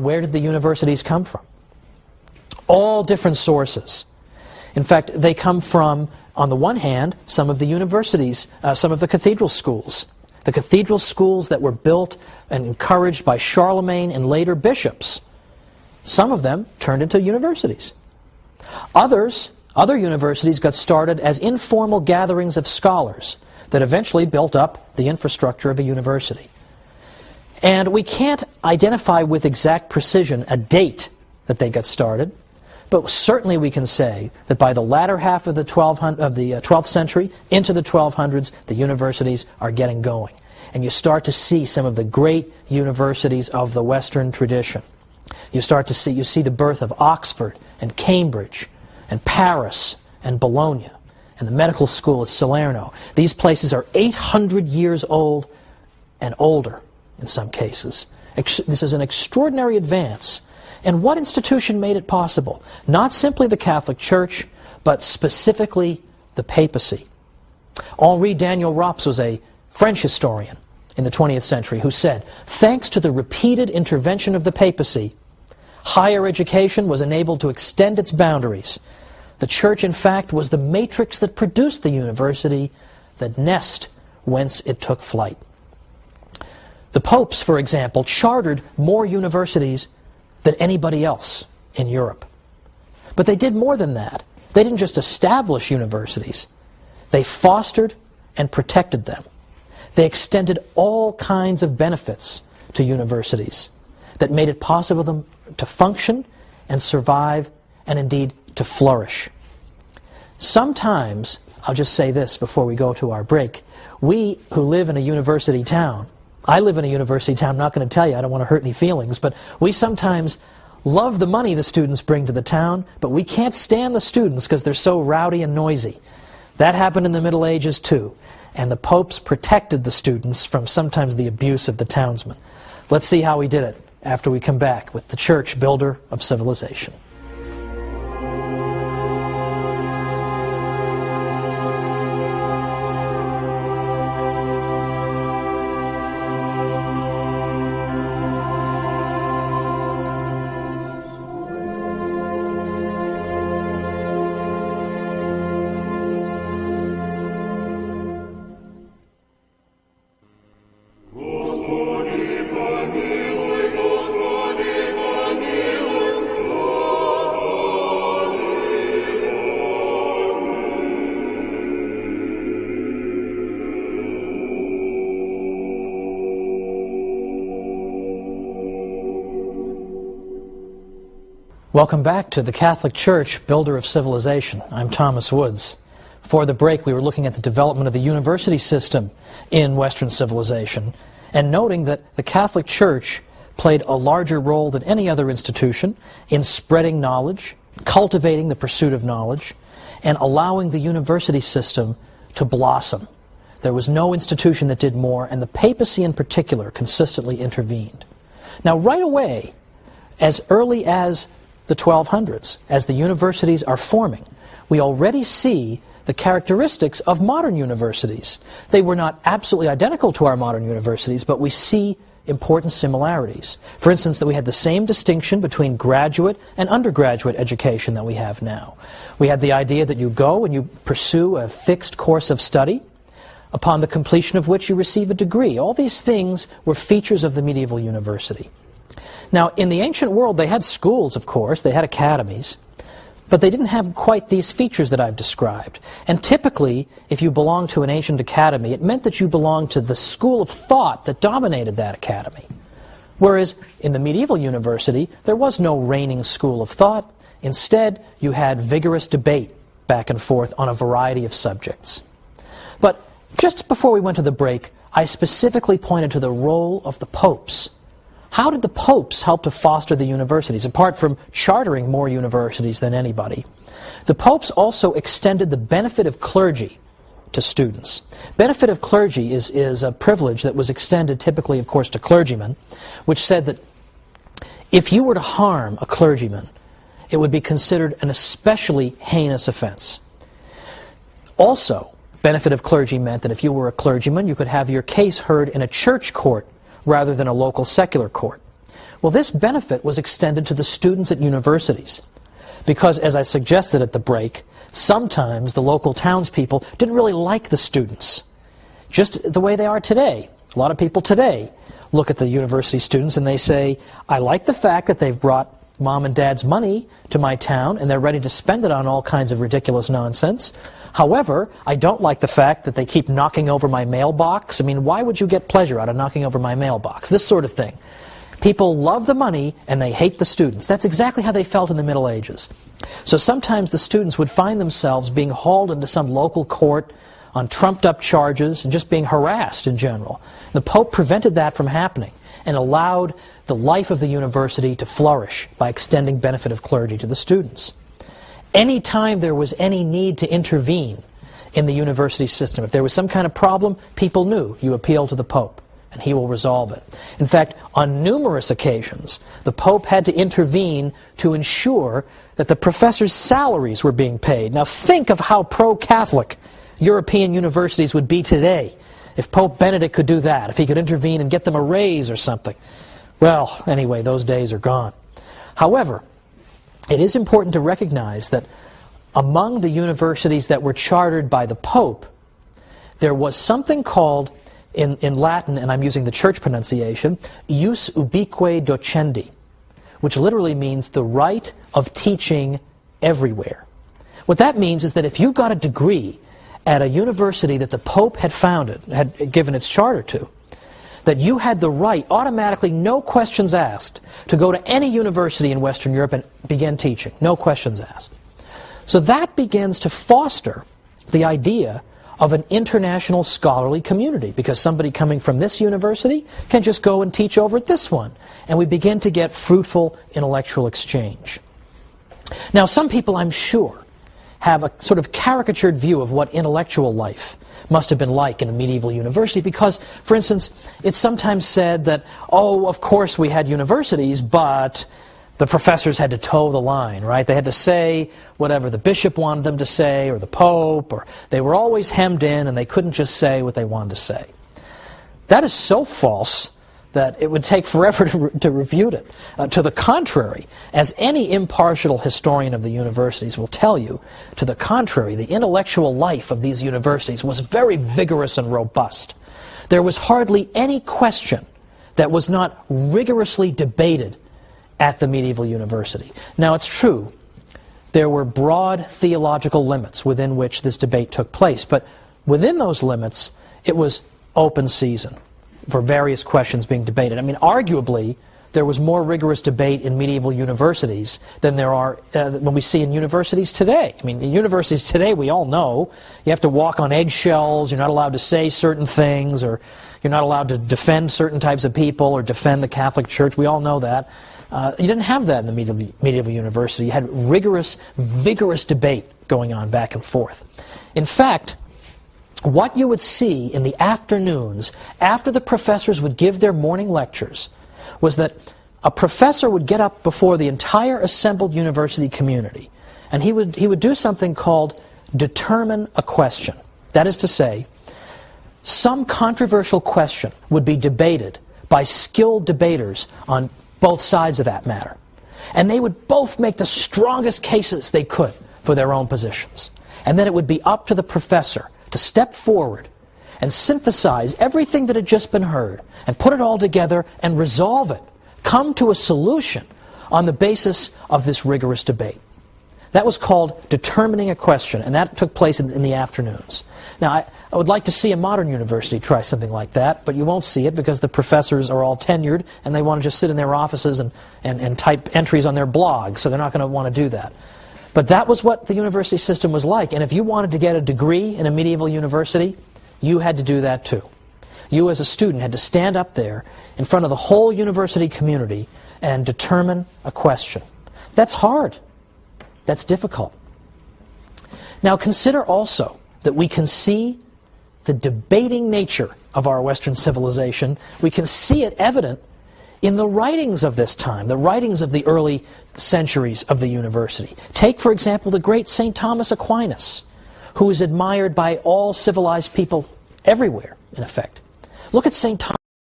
Where did the universities come from? All different sources. In fact, they come from, on the one hand, some of the universities, some of the cathedral schools. The cathedral schools that were built and encouraged by Charlemagne and later bishops. Some of them turned into universities. Other universities got started as informal gatherings of scholars that eventually built up the infrastructure of a university. And we can't identify with exact precision a date that they got started, but certainly we can say that by the latter half of the 12th century into the 1200s, the universities are getting going. And you start to see some of the great universities of the Western tradition. You see the birth of Oxford and Cambridge and Paris and Bologna and the medical school at Salerno. These places are 800 years old and older in some cases. This is an extraordinary advance. And what institution made it possible? Not simply the Catholic Church, but specifically the papacy. Henri Daniel Rops was a French historian in the 20th century who said, thanks to the repeated intervention of the papacy, higher education was enabled to extend its boundaries. The Church, in fact, was the matrix that produced the university, the nest whence it took flight. The popes, for example, chartered more universities than anybody else in Europe. But they did more than that. They didn't just establish universities. They fostered and protected them. They extended all kinds of benefits to universities that made it possible for them to function and survive and indeed to flourish. Sometimes, I'll just say this before we go to our break, we who live in a university town, I live in a university town, I'm not going to tell you, I don't want to hurt any feelings, but we sometimes love the money the students bring to the town, but we can't stand the students because they're so rowdy and noisy. That happened in the Middle Ages too, and the popes protected the students from sometimes the abuse of the townsmen. Let's see how he did it after we come back with the Church, builder of civilization. Welcome back to the Catholic Church, builder of civilization. I'm Thomas Woods. Before the break, we were looking at the development of the university system in Western civilization and noting that the Catholic Church played a larger role than any other institution in spreading knowledge, cultivating the pursuit of knowledge, and allowing the university system to blossom. There was no institution that did more, and the papacy in particular consistently intervened. Now, right away, as early as the 1200s, as the universities are forming, we already see the characteristics of modern universities. They were not absolutely identical to our modern universities, but we see important similarities. For instance, that we had the same distinction between graduate and undergraduate education that we have now. We had the idea that you go and you pursue a fixed course of study, upon the completion of which you receive a degree. All these things were features of the medieval university. Now, in the ancient world, they had schools, of course, they had academies, but they didn't have quite these features that I've described. And typically, if you belonged to an ancient academy, it meant that you belonged to the school of thought that dominated that academy. Whereas in the medieval university, there was no reigning school of thought. Instead, you had vigorous debate back and forth on a variety of subjects. But just before we went to the break, I specifically pointed to the role of the popes. How did the popes help to foster the universities, apart from chartering more universities than anybody? The popes also extended the benefit of clergy to students. Benefit of clergy is a privilege that was extended typically, of course, to clergymen, which said that if you were to harm a clergyman, it would be considered an especially heinous offense. Also, benefit of clergy meant that if you were a clergyman, you could have your case heard in a church court rather than a local secular court, Well, this benefit was extended to the students at universities because, as I suggested at the break, sometimes the local townspeople didn't really like the students, just the way they are today. A lot of people today look at the university students and they say, I like the fact that they've brought mom and dad's money to my town and they're ready to spend it on all kinds of ridiculous nonsense. However, I don't like the fact that they keep knocking over my mailbox. I mean, why would you get pleasure out of knocking over my mailbox? This sort of thing. People love the money and they hate the students. That's exactly how they felt in the Middle Ages. So sometimes the students would find themselves being hauled into some local court on trumped-up charges and just being harassed in general. The Pope prevented that from happening and allowed the life of the university to flourish by extending benefit of clergy to the students. Any time there was any need to intervene in the university system, if there was some kind of problem, people knew you appeal to the Pope and he will resolve it. In fact, on numerous occasions, the Pope had to intervene to ensure that the professors' salaries were being paid. Now think of how pro-Catholic European universities would be today if Pope Benedict could do that, if he could intervene and get them a raise or something. Well, anyway, those days are gone. However, it is important to recognize that among the universities that were chartered by the Pope, there was something called, in Latin, and I'm using the church pronunciation, ius ubique docendi, which literally means the right of teaching everywhere. What that means is that if you got a degree at a university that the Pope had founded, had given its charter to, that you had the right, automatically, no questions asked, to go to any university in Western Europe and begin teaching. No questions asked. So that begins to foster the idea of an international scholarly community, because somebody coming from this university can just go and teach over at this one. And we begin to get fruitful intellectual exchange. Now, some people, I'm sure, have a sort of caricatured view of what intellectual life must have been like in a medieval university because, for instance, it's sometimes said that, oh, of course we had universities, but the professors had to toe the line, right? They had to say whatever the bishop wanted them to say, or the Pope, or they were always hemmed in and they couldn't just say what they wanted to say. That is so false that it would take forever to refute it. To the contrary, as any impartial historian of the universities will tell you, to the contrary, the intellectual life of these universities was very vigorous and robust. There was hardly any question that was not rigorously debated at the medieval university. Now, it's true, there were broad theological limits within which this debate took place, but within those limits, it was open season for various questions being debated. I mean, arguably, there was more rigorous debate in medieval universities than there are when we see in universities today. I mean, in universities today, we all know you have to walk on eggshells, you're not allowed to say certain things, or you're not allowed to defend certain types of people or defend the Catholic Church. We all know that. You didn't have that in the medieval university. You had rigorous, vigorous debate going on back and forth. In fact, what you would see in the afternoons after the professors would give their morning lectures was that a professor would get up before the entire assembled university community and he would do something called determine a question. That is to say, some controversial question would be debated by skilled debaters on both sides of that matter. And they would both make the strongest cases they could for their own positions. And then it would be up to the professor to step forward and synthesize everything that had just been heard and put it all together and resolve it, come to a solution on the basis of this rigorous debate. That was called determining a question, and that took place in the afternoons. Now, I would like to see a modern university try something like that, but you won't see it because the professors are all tenured and they want to just sit in their offices and type entries on their blogs, so they're not going to want to do that. But that was what the university system was like, and if you wanted to get a degree in a medieval university, you had to do that too. You as a student had to stand up there in front of the whole university community and determine a question. That's hard. That's difficult. Now consider also that we can see the debating nature of our Western civilization. We can see it evident in the writings of this time, the writings of the early centuries of the university. Take, for example, the great St. Thomas Aquinas, who is admired by all civilized people everywhere, in effect. Look at St. Thomas.